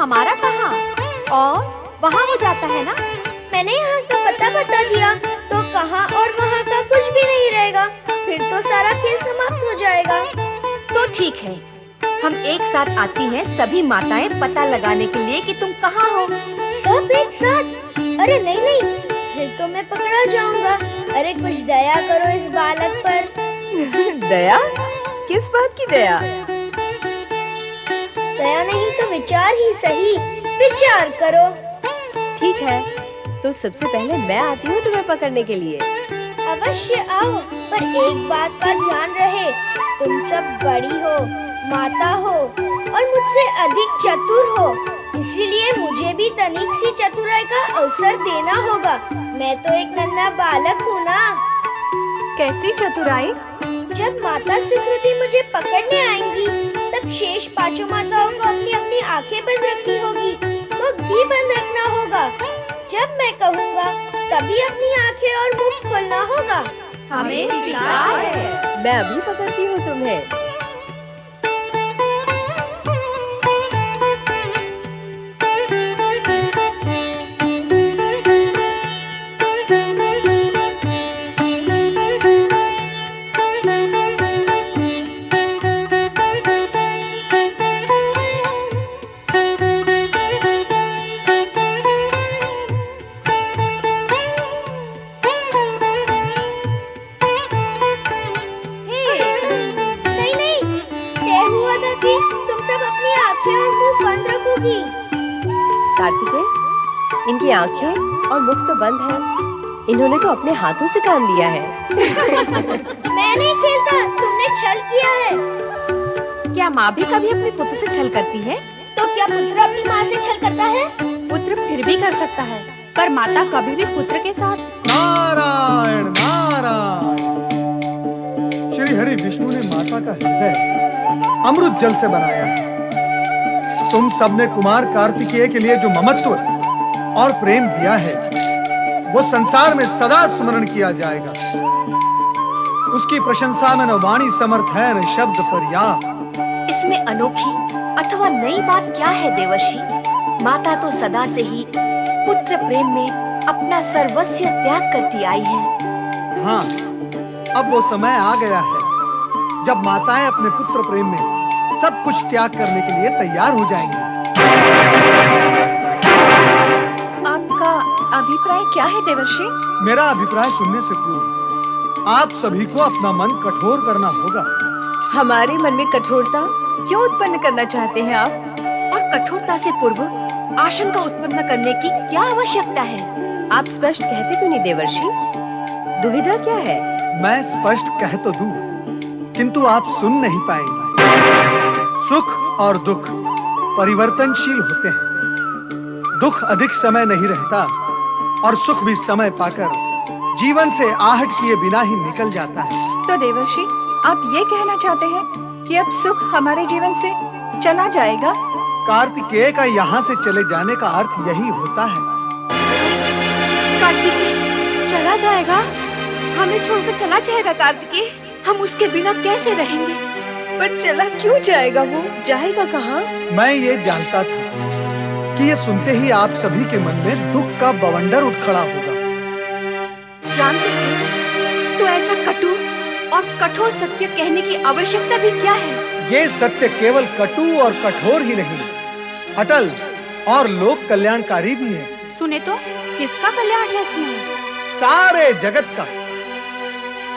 हमारा कहाँ? और वहाँ वो जाता है ना? मैंने यहाँ का पता बता दिया तो कहाँ और वहाँ का कुछ भी नहीं रहेगा। फिर तो सारा खेल समाप्त हो जाएगा। तो ठीक है, हम एक साथ आती हैं सभी माताएं पता लगाने के लिए कि तुम कहाँ हो। सब एक साथ? अरे नहीं नहीं, फिर तो मैं पकड़ा जाऊंगा। अरे कुछ दया करो इस बालक पर। दया? किस बात की दया? दया नहीं तो विचार ही सही। विचार करो। ठीक है, तो सबसे पहले मैं आती हूँ तुम्हें पकड़ने के लिए। अवश्य आओ, पर एक बात का ध्यान रहे, तुम सब बड़ी हो, माता हो और मुझसे अधिक चतुर हो, इसीलिए मुझे भी तनिक सी चतुराई का अवसर देना होगा। मैं तो एक नन्हा बालक हूँ ना। कैसी चतुराई? जब माता सुकृति मुझे पकड़ने आएंगी, तब शेष पांचों माताओं को अपनी अपनी आंखें बंद रखनी होगी, मुख भी बंद रखना होगा। जब मैं कहूँगा तभी अपनी आंखें और मुख खोलना होगा। हमें स्वीकार है। मैं अभी पकड़ती हूँ तुम्हें। नहीं नहीं, तय हुआ था कि तुम सब अपनी आंखें और मुंह बंद रखोगी। कार्तिकेय, इनकी आंखें और मुख तो बंद है। इन्होंने तो अपने हाथों से काम लिया है। मैं नहीं खेलता, तुमने छल किया है। क्या माँ भी कभी अपने पुत्र से छल करती है? तो क्या पुत्र अपनी माँ से छल करता है? पुत्र फिर भी कर सकता है, पर माता कभी भी पुत्र के साथ। नारायण नारायण। श्री हरि विष्णु ने माता का हृदय अमृत जल से बनाया है। तुम सबने कुमार कार्तिकेय के लिए जो ममत्व और प्रेम दिया है, वो संसार में सदा स्मरण किया जाएगा। उसकी प्रशंसा में न वाणी समर्थ है न शब्द पर्याप्त। इसमें अनोखी अथवा नई बात क्या है देवर्षि? माता तो सदा से ही पुत्र प्रेम में अपना सर्वस्व त्याग करती आई है। हाँ, अब वो समय आ गया है जब माताएं अपने पुत्र प्रेम में सब कुछ त्याग करने के लिए तैयार हो जाएंगी। आपका अभिप्राय क्या है देवर्षि? मेरा अभिप्राय सुनने से पूर्व आप सभी को अपना मन कठोर करना होगा। हमारे मन में कठोरता क्यों उत्पन्न करना चाहते हैं आप? और कठोरता से पूर्व आशंका उत्पन्न करने की क्या आवश्यकता है? आप स्पष्ट कहते क्यों नहीं देवर्षि? दुविधा क्या है? मैं स्पष्ट कह तो दूं, किंतु आप सुन नहीं पाएंगे। सुख और दुख परिवर्तनशील होते हैं। दुख अधिक समय नहीं रहता और सुख भी समय पाकर जीवन से आहट किए बिना ही निकल जाता है। तो देवर्षि, आप ये कहना चाहते हैं कि अब सुख हमारे जीवन से चला जाएगा? कार्तिकेय का यहाँ से चले जाने का अर्थ यही होता है। कार्तिकेय चला जाएगा? हमें छोड़कर चला जाएगा कार्तिकेय? हम उसके बिना कैसे रहेंगे? पर चला क्यों जाएगा वो? जाएगा कहाँ? मैं ये जानता था कि ये सुनते ही आप सभी के मन में दुख का बवंडर उठ खड़ा होगा। जानते थे तो ऐसा कटु और कठोर सत्य कहने की आवश्यकता भी क्या है? ये सत्य केवल कटु और कठोर ही नहीं, अटल और लोक कल्याणकारी भी है। सुने तो किसका कल्याण है इसमें? सारे जगत का।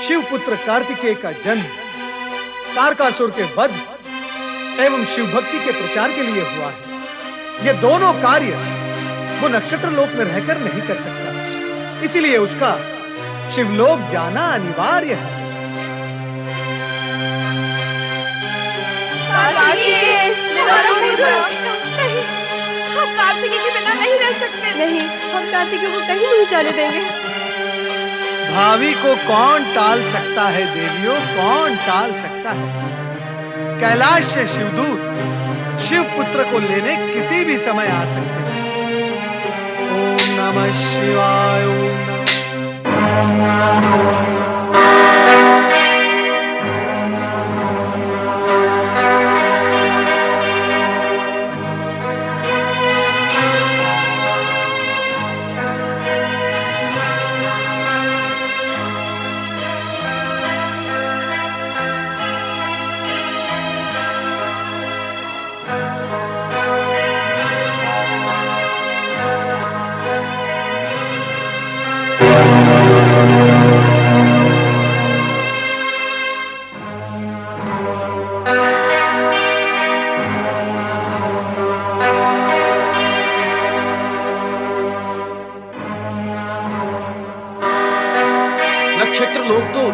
शिव पुत्र कार्तिकेय का जन्म, तारकासुर के वध एवं शिव भक्ति के प्रचार के लिए हुआ है। ये दोनों कार्य वो नक्षत्र लोक में रहकर नहीं कर सकता, इसीलिए उसका शिवलोक जाना अनिवार्य है। हम कार्तिकेय के बिना नहीं रह सकते। नहीं, हम कार्तिकेय को कहीं नहीं जाने देंगे। भावी को कौन टाल सकता है देवियों, कौन टाल सकता है? कैलाश से शिवदूत शिव पुत्र को लेने किसी भी समय आ सकते हैं। ओम नमः शिवाय। ओम नमः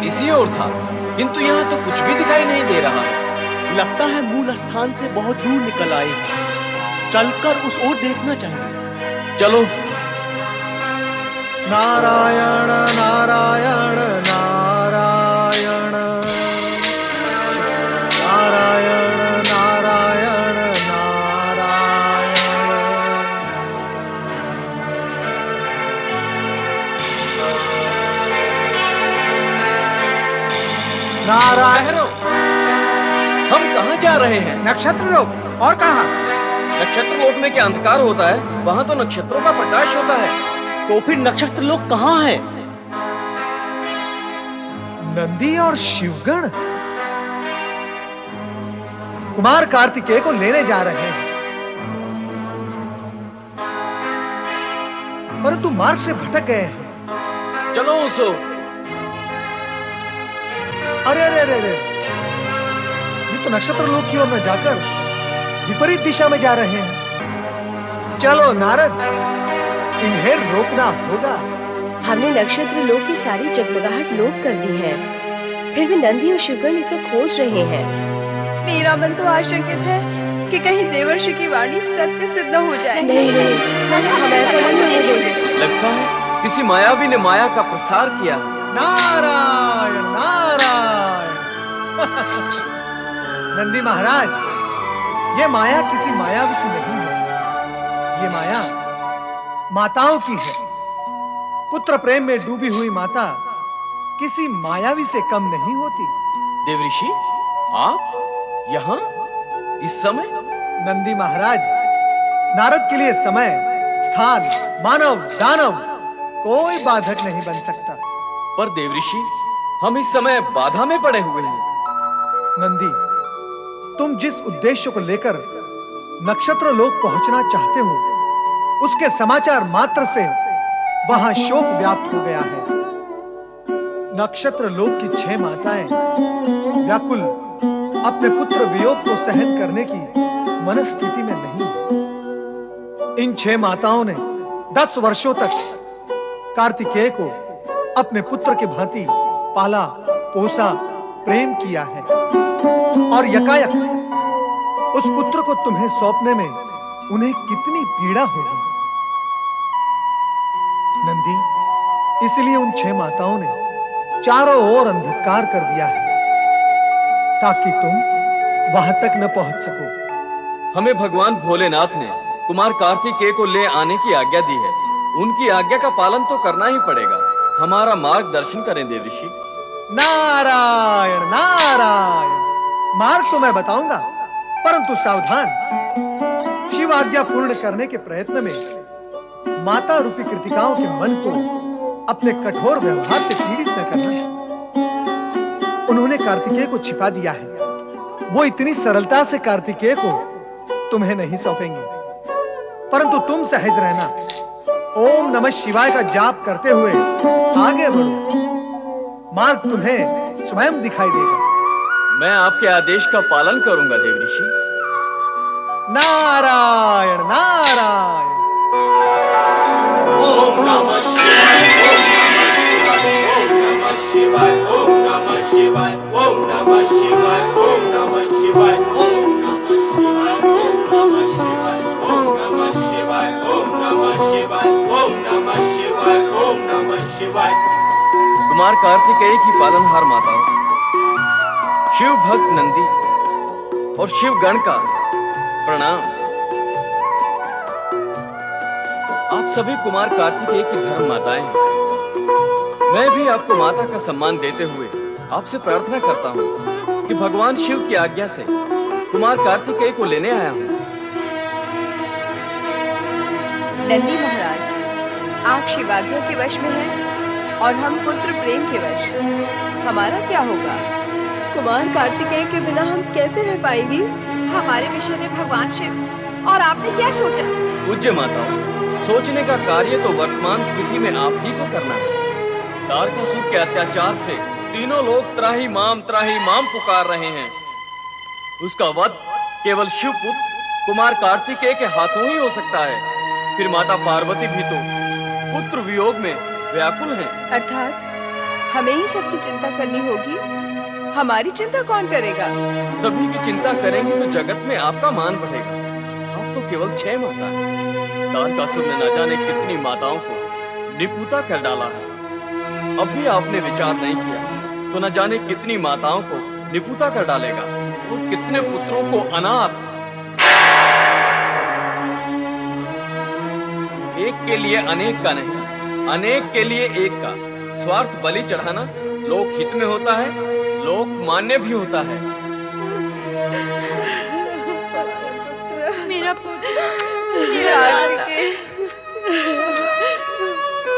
इसी ओर था, किंतु यहाँ तो कुछ भी दिखाई नहीं दे रहा है। लगता है मूल स्थान से बहुत दूर निकल आए हैं। चलकर उस ओर देखना चाहिए। चलो। नारायण नारायण नारायण नारायण नारायण नारायण। ठहरो, हम कहाँ जा रहे हैं? नक्षत्र लोक। और कहाँ? नक्षत्र लोक में क्या अंधकार होता है? वहाँ तो नक्षत्रों का प्रकाश होता है। तो फिर नक्षत्र लोग कहाँ हैं? नंदी और शिवगण कुमार कार्तिकेय को लेने जा रहे हैं, परंतु मार्ग से भटक गए हैं। चलो उसो। अरे अरे अरे अरे, ये तो नक्षत्र लोक की ओर न जाकर विपरीत दिशा में जा रहे हैं। चलो नारद, इन्हें रोकना होगा। हमने नक्षत्र लोक की सारी जगमगाहट लोप कर दी है, फिर भी नंदी और शिवगण इसे खोज रहे हैं। मेरा मन तो आशंकित है कि कहीं देवर्षि की वाणी सत्य सिद्ध हो जाए। नहीं नहीं, हम ऐसा नहीं करेंगे। लगता है किसी मायावी ने माया का प्रसार किया है। नारायण नारायण। नंदी महाराज, ये माया किसी मायावी की नहीं है। ये माया माताओं की है। पुत्र प्रेम में डूबी हुई माता किसी मायावी से कम नहीं होती। देवऋषि, आप यहाँ इस समय? नंदी महाराज, नारद के लिए समय, स्थान, मानव, दानव कोई बाधक नहीं बन सकता। पर देवऋषि, हम इस समय बाधा में पड़े हुए हैं। नंदी, तुम जिस उद्देश्य को लेकर नक्षत्र लोक पहुंचना चाहते हो, उसके समाचार मात्र से वहां शोक व्याप्त हो गया है। नक्षत्र लोक की 6 माताएं व्याकुल अपने पुत्र वियोग को सहन करने की मनस्थिति में नहीं है। इन 6 माताओं ने 10 वर्षों तक कार्तिकेय को अपने पुत्र के भांति पाला, पोसा, प्रेम किया है, और यकायक उस पुत्र को तुम्हें सौंपने में उन्हें कितनी पीड़ा होगी। नंदी, इसलिए उन 6 माताओं ने चारों ओर अंधकार कर दिया है, ताकि तुम वहां तक न पहुंच सको। हमें भगवान भोलेनाथ ने कुमार कार्तिकेय को ले आने की आज्ञा दी है। उनकी आज्ञा का पालन तो करना ही पड़ेगा। हमारा मार्गदर्शन करें देवऋषि। नारायण नारायण। मार्ग तो मैं बताऊंगा, परंतु सावधान। शिव आज्ञा पूर्ण करने के प्रयत्न में माता रूपी कृतिकाओं के मन को अपने कठोर व्यवहार से पीड़ित न करना। उन्होंने कार्तिकेय को छिपा दिया है। वो इतनी सरलता से कार्तिकेय को तुम्हें नहीं सौंपेंगे, परंतु तुम सहज रहना। ओम नमः शिवाय का जाप करते हुए आगे बढ़ो। मार्ग तुम्हें स्वयं दिखाई देगा। मैं आपके आदेश का पालन करूंगा देवऋषि। नारायण नारायण। ओम नमः शिवाय, ओम नमः शिवाय, ओम नमः शिवाय, ओम नमः शिवाय, ओम नमः शिवाय, ओम नमः शिवाय, ओम नमः शिवाय, ओम नमः शिवाय, ओम नमः शिवाय, ओम नमः शिवाय। कुमार कार्तिकेय की पालनहार माताओं, शिव भक्त नंदी और शिव गण का प्रणाम। आप सभी कुमार कार्तिकेय की धर्म माताएं हैं। मैं भी आपको माता का सम्मान देते हुए आपसे प्रार्थना करता हूँ कि भगवान शिव की आज्ञा से कुमार कार्तिकेय को लेने आया हूँ। नंदी महाराज, आप शिवाज्ञा के वश में हैं और हम पुत्र प्रेम के वश। हमारा क्या होगा? कुमार कार्तिकेय के बिना हम कैसे रह पाएंगी? हमारे विषय में भगवान शिव और आपने क्या सोचा? पूज्य माताओं, सोचने का कार्य तो वर्तमान स्थिति में आप ही को करना है। तारकासुर के अत्याचार से तीनों लोग त्राही माम पुकार रहे हैं। उसका वध केवल शिव पुत्र कुमार कार्तिकेय के हाथों ही हो सकता है। फिर माता पार्वती भी तो पुत्र वियोग में व्याकुल हैं। अर्थात हमें ही सबकी चिंता करनी होगी। हमारी चिंता कौन करेगा? सभी की चिंता करेंगे तो जगत में आपका मान बढ़ेगा। आप तो केवल 6 माता हैं। तारकासुर ने न जाने कितनी माताओं को निपुता कर डाला है। अब भी आपने विचार नहीं किया तो न जाने कितनी माताओं को निपुता कर डालेगा और कितने पुत्रों को अनाथ। एक के लिए अनेक का नहीं, अनेक के लिए एक का स्वार्थ बलि चढ़ाना लोक हित में होता है, लोक मान्य भी होता है। मेरा पुत्र, कार्तिकेय।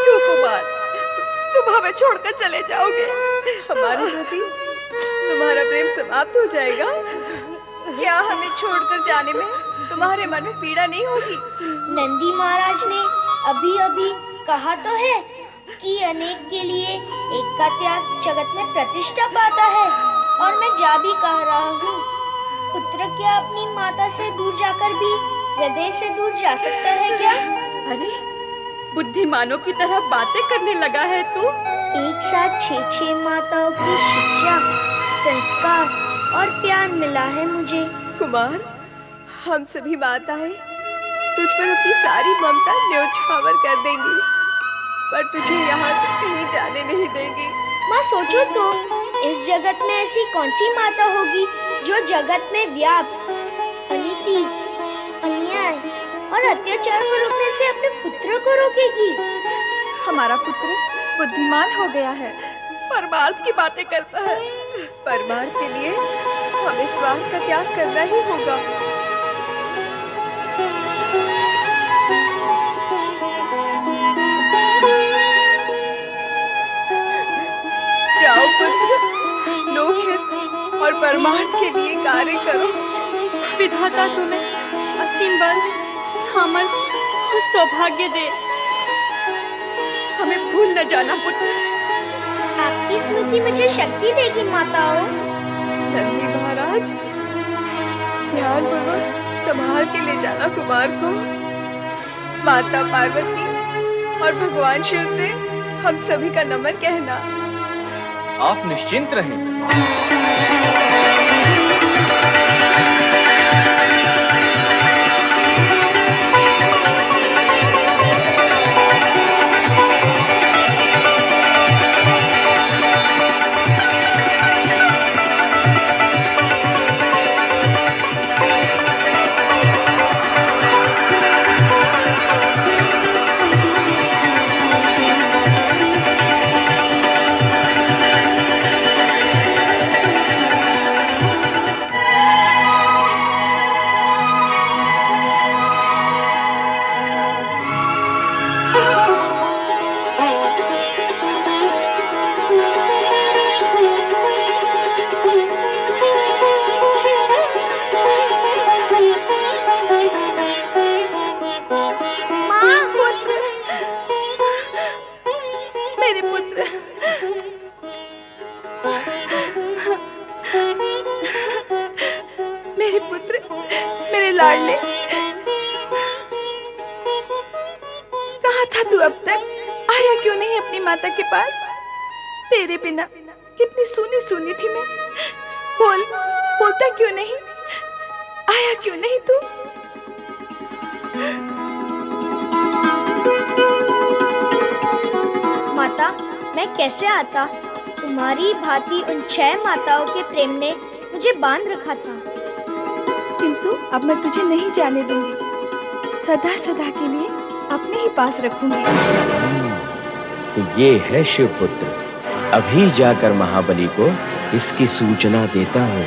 क्यों कुमार, तुम हमें छोड़कर चले जाओगे? हमारे प्रति तुम्हारा प्रेम समाप्त हो जाएगा? क्या हमें छोड़कर जाने में तुम्हारे मन में पीड़ा नहीं होगी? नंदी महाराज ने अभी अभी कहा तो है कि अनेक के लिए एक का त्याग जगत में प्रतिष्ठा पाता है, और मैं जा भी कह रहा हूँ। पुत्र क्या अपनी माता से दूर जाकर भी हृदय से दूर जा सकता है क्या? अरे बुद्धिमानों की तरह बातें करने लगा है तू। एक साथ 6 माताओं की शिक्षा, संस्कार और प्यार मिला है मुझे। कुमार, हम सभी माताएं तुझ पर अपनी सारी ममता न्योछावर कर देंगी, पर तुझे यहाँ से कहीं जाने नहीं देंगी। माँ सोचो तो, इस जगत में ऐसी कौन सी माता होगी जो जगत में व्याप, अनीति, अन्याय और अत्याचार को रोकने से अपने पुत्र को रोकेगी? हमारा पुत्र बुद्धिमान हो गया है, परमार्थ की बातें करता है। परमार्थ के लिए हमें स्वार्थ का त्याग करना ही होगा। जाओ पुत्र, लोकहित और परमार्थ के लिए कार्य करो। विधाता तुम्हें असीम बल, सामर्थ्य और सौभाग्य दे। हमें भूल न जाना पुत्र। आपकी स्मृति मुझे शक्ति देगी माताओं। नंदी महाराज, ध्यानपूर्वक संभाल के ले जाना कुमार को। माता पार्वती और भगवान शिव से हम सभी का नमन कहना। आप निश्चिंत रहें। मेरे पुत्र, मेरे लाडले, कहाँ था तू अब तक? आया क्यों नहीं अपनी माता के पास? तेरे बिना कितनी सूनी सूनी थी मैं। बोलता क्यों नहीं? आया क्यों नहीं तू? माता, मैं कैसे आता? तुम्हारी भांति उन 6 माताओं के प्रेम ने मुझे बांध रखा था। किंतु अब मैं तुझे नहीं जाने दूंगी। सदा सदा के लिए अपने ही पास रखूंगी। तो ये है शिवपुत्र। अभी जाकर महाबली को इसकी सूचना देता हूँ।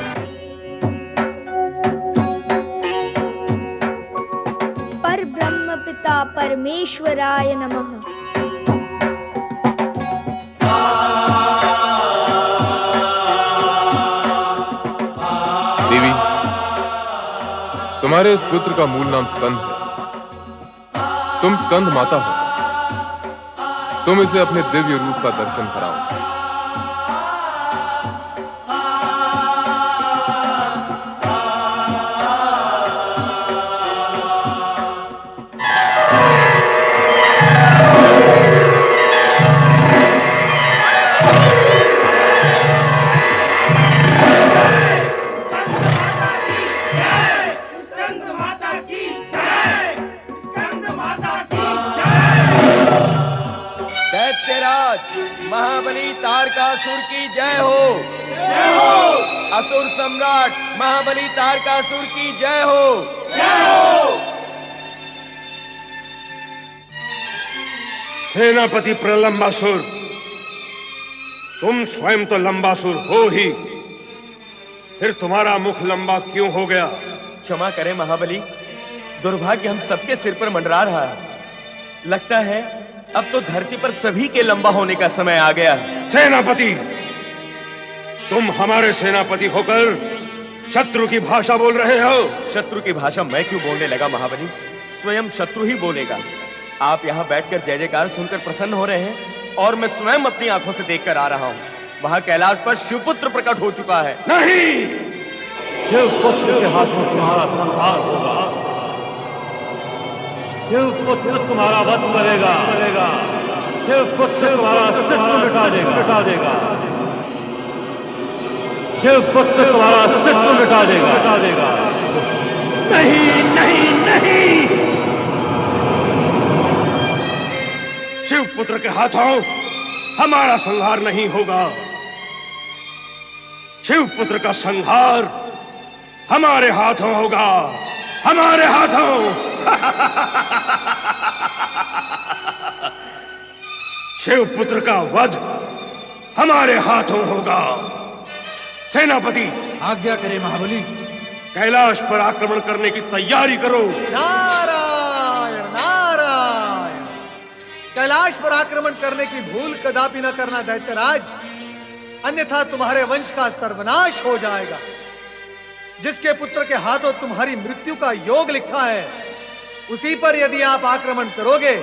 पर ब्रह्म पिता परमेश्वराय नमः। देवी, तुम्हारे इस पुत्र का मूल नाम स्कंद है। तुम स्कंद माता हो। तुम इसे अपने दिव्य रूप का दर्शन कराओ। महाबली तारकासुर की जय हो। जय हो। असुर सम्राट महाबली तारकासुर की जय हो। जय हो। सेनापति प्रलंबासुर, तुम स्वयं तो लंबासुर हो ही, फिर तुम्हारा मुख लंबा क्यों हो गया? क्षमा करें महाबली, दुर्भाग्य हम सबके सिर पर मंडरा रहा है। लगता है अब तो धरती पर सभी के लंबा होने का समय आ गया है। सेनापति, तुम हमारे सेनापति होकर शत्रु की भाषा बोल रहे हो। शत्रु की भाषा मैं क्यों बोलने लगा महाबली, स्वयं शत्रु ही बोलेगा। आप यहाँ बैठकर जय जयकार सुनकर प्रसन्न हो रहे हैं और मैं स्वयं अपनी आंखों से देखकर आ रहा हूँ। वहां कैलाश पर शिवपुत्र प्रकट हो चुका है। नहीं, शिवपुत्र के हाथों तुम्हारा संहार होगा। शिवपुत्र तुम्हारा वध करेगा। शिवपुत्र तुम्हारा अस्तित्व मिटा देगा। शिवपुत्र तुम्हारा अस्तित्व मिटा देगा। नहीं, नहीं, नहीं। शिवपुत्र के हाथों हमारा संहार नहीं होगा। शिवपुत्र का संहार हमारे हाथों होगा। हमारे हाथों। शिवपुत्र का वध हमारे हाथों होगा। सेनापति, आज्ञा करे महाबली। कैलाश पर आक्रमण करने की तैयारी करो। नारायण नारायण। कैलाश पर आक्रमण करने की भूल कदापि न करना दैत्यराज, अन्यथा तुम्हारे वंश का सर्वनाश हो जाएगा। जिसके पुत्र के हाथों तुम्हारी मृत्यु का योग लिखा है, उसी पर यदि आप आक्रमण करोगे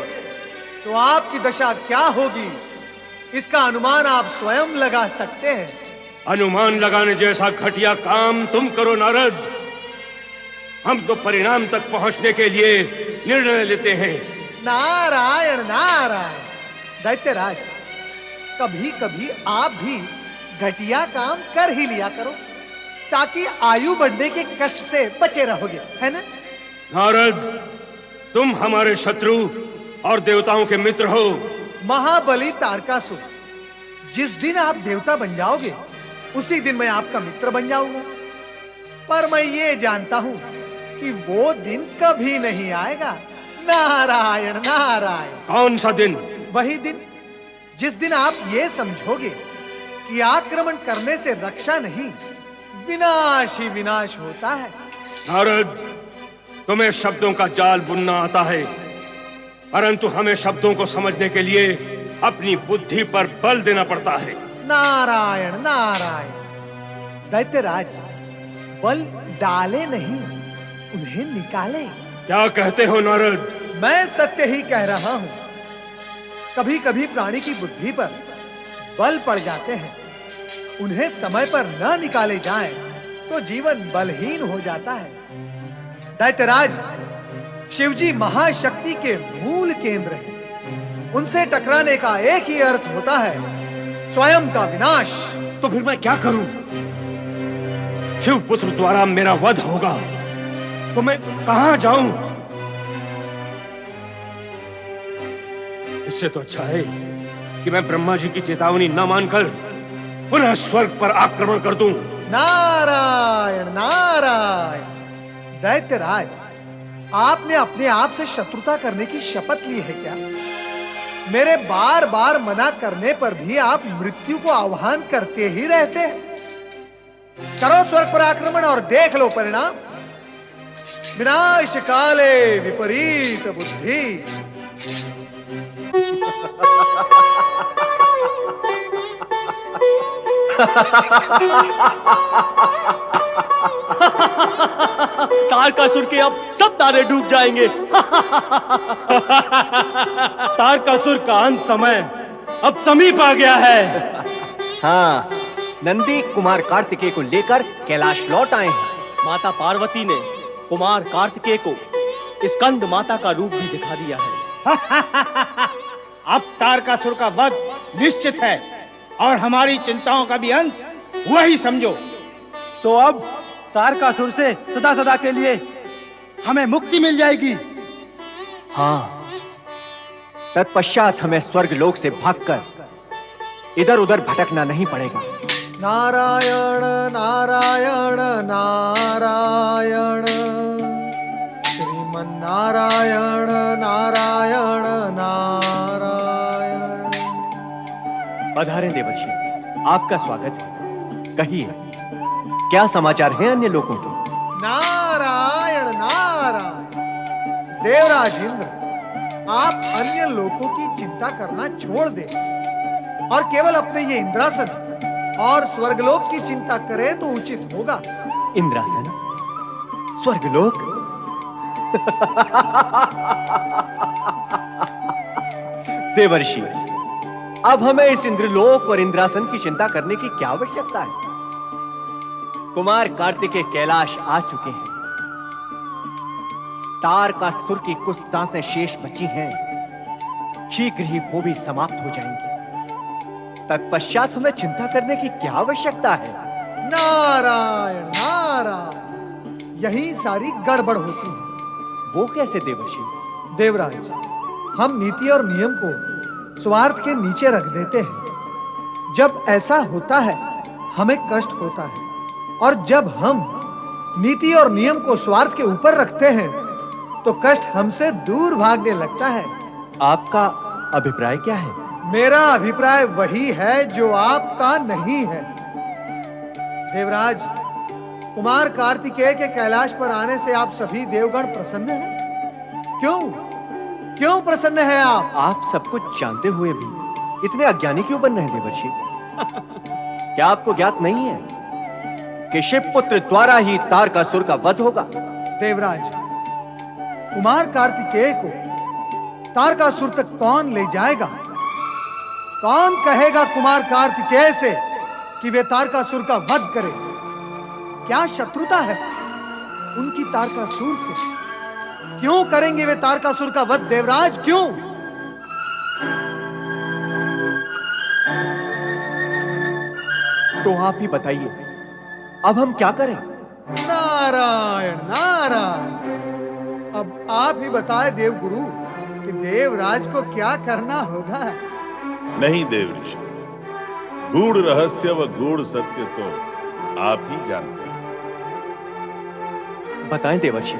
तो आपकी दशा क्या होगी, इसका अनुमान आप स्वयं लगा सकते हैं। अनुमान लगाने जैसा घटिया काम तुम करो नारद। हम तो परिणाम तक पहुंचने के लिए निर्णय लेते हैं। नारायण नारायण। दैत्यराज, कभी कभी आप भी घटिया काम कर ही लिया करो, ताकि आयु बढ़ने के कष्ट से बचे रहोगे, है ना? नारद, तुम हमारे शत्रु और देवताओं के मित्र हो। महाबली तारकासुर, जिस दिन आप देवता बन जाओगे उसी दिन मैं आपका मित्र बन जाऊंगा। पर मैं ये जानता हूं कि वो दिन कभी नहीं आएगा। नारायण नारायण। कौन सा दिन? वही दिन जिस दिन आप ये समझोगे कि आक्रमण करने से रक्षा नहीं, विनाश ही विनाश होता है। नारद, तुम्हें शब्दों का जाल बुनना आता है, परंतु हमें शब्दों को समझने के लिए अपनी बुद्धि पर बल देना पड़ता है। नारायण नारायण। दैत्यराज, बल डाले नहीं, उन्हें निकाले। क्या कहते हो नारद? मैं सत्य ही कह रहा हूं। कभी कभी प्राणी की बुद्धि पर बल पड़ जाते हैं, उन्हें समय पर न निकाले जाएं तो जीवन बलहीन हो जाता है। दैत्यराज, शिवजी महाशक्ति के मूल केंद्र हैं। उनसे टकराने का एक ही अर्थ होता है, स्वयं का विनाश। तो फिर मैं क्या करूं? शिवपुत्र द्वारा मेरा वध होगा तो मैं कहां जाऊं? इससे तो अच्छा है कि मैं ब्रह्मा जी की चेतावनी न मानकर पुनः स्वर्ग पर आक्रमण कर दूं। नारायण नारायण। दैत्यराज, आपने अपने आप से शत्रुता करने की शपथ ली है क्या? मेरे बार बार मना करने पर भी आप मृत्यु को आह्वान करते ही रहते हैं। करो स्वर्ग पर आक्रमण और देख लो परिणाम। विनाश काले विपरीत बुद्धि। तारकासुर के अब सब तारे डूब जाएंगे। तारकासुर का अंत समय अब समीप आ गया है। हाँ, नंदी कुमार कार्तिकेय को लेकर कैलाश लौट आए हैं। माता पार्वती ने कुमार कार्तिकेय को स्कंद माता का रूप भी दिखा दिया है। अब तारकासुर का वध निश्चित है और हमारी चिंताओं का भी अंत हुआ ही समझो। तो अब तारकासुर से सदा सदा के लिए हमें मुक्ति मिल जाएगी। हाँ, तत्पश्चात हमें स्वर्ग लोक से भागकर इधर उधर भटकना नहीं पड़ेगा। नारायण नारायण नारायण, श्रीमन नारायण नारायण नारायण। पधारे देवर्षि, आपका स्वागत है। कहिए, क्या समाचार हैं अन्य लोगों के? नारायण नारायण। देवराज इंद्र, आप अन्य लोगों की चिंता करना छोड़ दें और केवल अपने ये इंद्रासन और स्वर्गलोक की चिंता करें तो उचित होगा। इंद्रासन, स्वर्गलोक? देवर्षि, अब हमें इस इंद्रलोक और इंद्रासन की चिंता करने की क्या आवश्यकता है? कुमार कार्तिकेय कैलाश आ चुके हैं। तारकासुर की कुछ सांसें शेष बची हैं, शीघ्र ही वो भी समाप्त हो जाएंगी। तत्पश्चात हमें चिंता करने की क्या आवश्यकता है? नारायण नारायण, यही सारी गड़बड़ होती है। वो कैसे देवर्षि? देवराज, हम नीति और नियम को स्वार्थ के नीचे रख देते हैं। जब ऐसा होता है हमें कष्ट होता है, और जब हम नीति और नियम को स्वार्थ के ऊपर रखते हैं तो कष्ट हमसे दूर भागने लगता है। आपका अभिप्राय क्या है? मेरा अभिप्राय वही है जो आपका नहीं है। देवराज, कुमार कार्तिकेय के कैलाश पर आने से आप सभी देवगण प्रसन्न हैं? क्यों प्रसन्न हैं आप? आप सब कुछ जानते हुए भी इतने अज्ञानी क्यों बन रहे हैं देवर्षि? क्या आपको ज्ञात नहीं है कि शिवपुत्र द्वारा ही तारकासुर का वध होगा? देवराज, कुमार कार्तिकेय को तारकासुर तक कौन ले जाएगा? कौन कहेगा कुमार कार्तिकेय से कि वे तारकासुर का वध करें? क्या शत्रुता है उनकी तारकासुर से? क्यों करेंगे वे तारकासुर का वध देवराज, क्यों? तो आप ही बताइए, अब हम क्या करें? नारायण नारायण, अब आप ही बताए देवगुरु कि देवराज को क्या करना होगा। नहीं देवऋषि, गूढ़ रहस्य व गूढ़ सत्य तो आप ही जानते हैं। बताएं देवर्षि,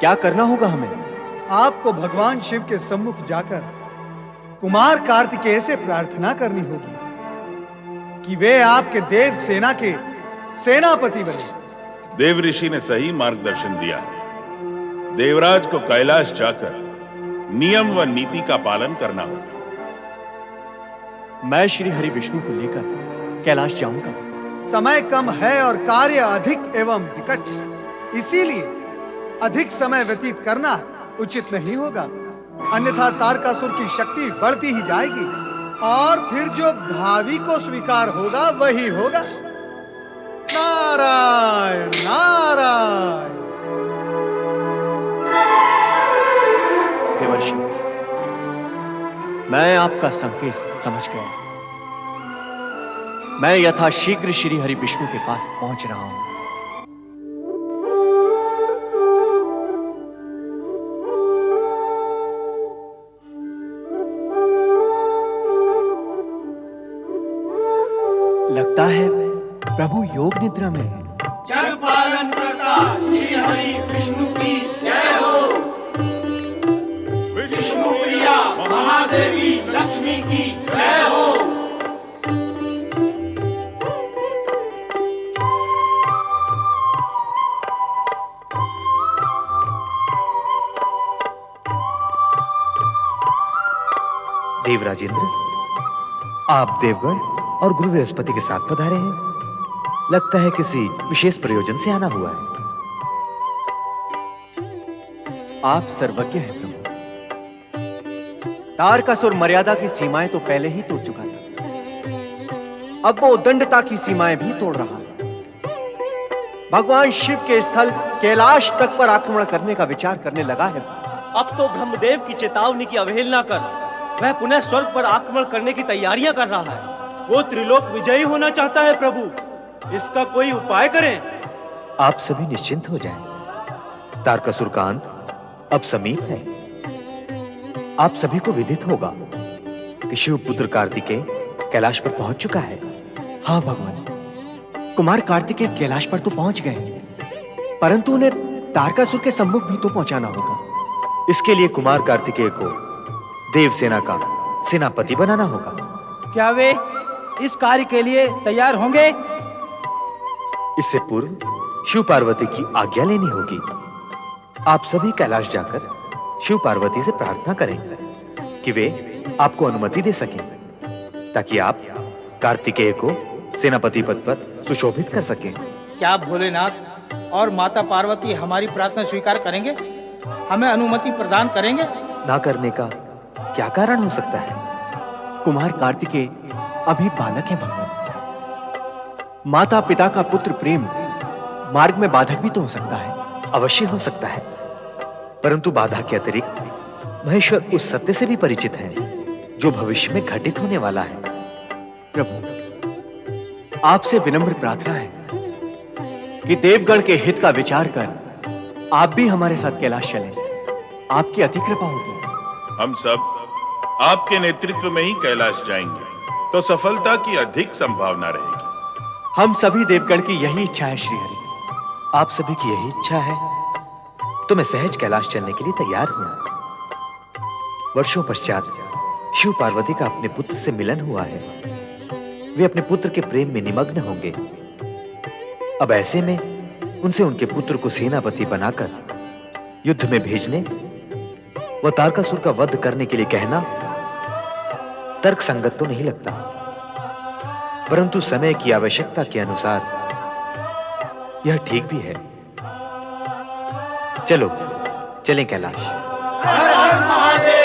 क्या करना होगा हमें? आपको भगवान शिव के सम्मुख जाकर कुमार कार्तिकेय से प्रार्थना करनी होगी कि वे आपके देव सेना के सेनापति बने। देवऋषि ने सही मार्गदर्शन दिया है। देवराज को कैलाश जाकर नियम व नीति का पालन करना होगा। मैं श्री हरि विष्णु को लेकर कैलाश जाऊंगा। समय कम है और कार्य अधिक एवं विकट, इसीलिए अधिक समय व्यतीत करना उचित नहीं होगा, अन्यथा तारकासुर की शक्ति बढ़ती ही जाएगी और फिर जो भावी को स्वीकार होगा वही होगा। नारायण नारायण। देवर्षि, मैं आपका संकेत समझ गया। मैं यथाशीघ्र श्री हरि विष्णु के पास पहुंच रहा हूं। लगता है प्रभु योग निद्रा में है। जग पालन करता श्री हरि विष्णु की जय हो। विष्णु प्रिया महादेवी लक्ष्मी की जय हो। देवराजेंद्र, आप देवगण और गुरु बृहस्पति के साथ पधारे हैं। लगता है किसी विशेष प्रयोजन से आना हुआ है। आप सर्वज्ञ हैं प्रभु। तारकासुर मर्यादा की सीमाएं तो पहले ही तोड़ चुका था, अब वो उद्दंडता की सीमाएं भी तोड़ रहा है। भगवान शिव के स्थल कैलाश तक पर आक्रमण करने का विचार करने लगा है। अब तो ब्रह्मदेव की चेतावनी की अवहेलना कर वह पुनः स्वर्ग पर आक्रमण करने की तैयारियां कर रहा है। वो त्रिलोक विजयी होना चाहता है प्रभु, इसका कोई उपाय करें। आप सभी निश्चिंत हो जाएं। तारकासुर का अंत अब समीप है। आप सभी को विदित होगा कि शिवपुत्र कार्तिकेय कैलाश पर पहुंच चुका है। हाँ भगवान, कुमार कार्तिकेय कैलाश पर तो पहुंच गए, परंतु उन्हें तारकासुर के सम्मुख भी तो पहुंचाना होगा। इसके लिए कुमार कार्तिकेय को देवसेना का सेनापति बनाना होगा। क्या वे इस कार्य के लिए तैयार होंगे? इससे पूर्व शिव पार्वती की आज्ञा लेनी होगी। आप सभी कैलाश जाकर शिव पार्वती से प्रार्थना करें कि वे आपको अनुमति दे सकें, ताकि आप कार्तिकेय को सेनापति पद पर सुशोभित कर सकें। क्या भोलेनाथ और माता पार्वती हमारी प्रार्थना स्वीकार करेंगे? हमें अनुमति प्रदान करेंगे? ना करने का क्या कारण हो सकता है? कुमार कार्तिकेय अभी बालक हैं भगवान। माता पिता का पुत्र प्रेम मार्ग में बाधक भी तो हो सकता है। अवश्य हो सकता है, परंतु बाधा के अतिरिक्त महेश्वर उस सत्य से भी परिचित हैं जो भविष्य में घटित होने वाला है। प्रभु, आपसे विनम्र प्रार्थना है कि देवगण के हित का विचार कर आप भी हमारे साथ कैलाश चलें। आपकी अति कृपा होगी। हम सब आपके नेतृत्व में ही कैलाश जाएंगे, तो सफलता की अधिक संभावना रहेगी। हम सभी देवगण की यही इच्छा है श्री हरि। आप सभी की यही इच्छा है तो मैं सहज कैलाश चलने के लिए तैयार हूं। वर्षों पश्चात शिव पार्वती का अपने पुत्र से मिलन हुआ है। वे अपने पुत्र के प्रेम में निमग्न होंगे। अब ऐसे में उनसे उनके पुत्र को सेनापति बनाकर युद्ध में भेजने व तारकासुर का वध करने के लिए कहना तर्क संगत तो नहीं लगता, परंतु समय की आवश्यकता के अनुसार यह ठीक भी है। चलो चलें कैलाश। हर हर महादेव।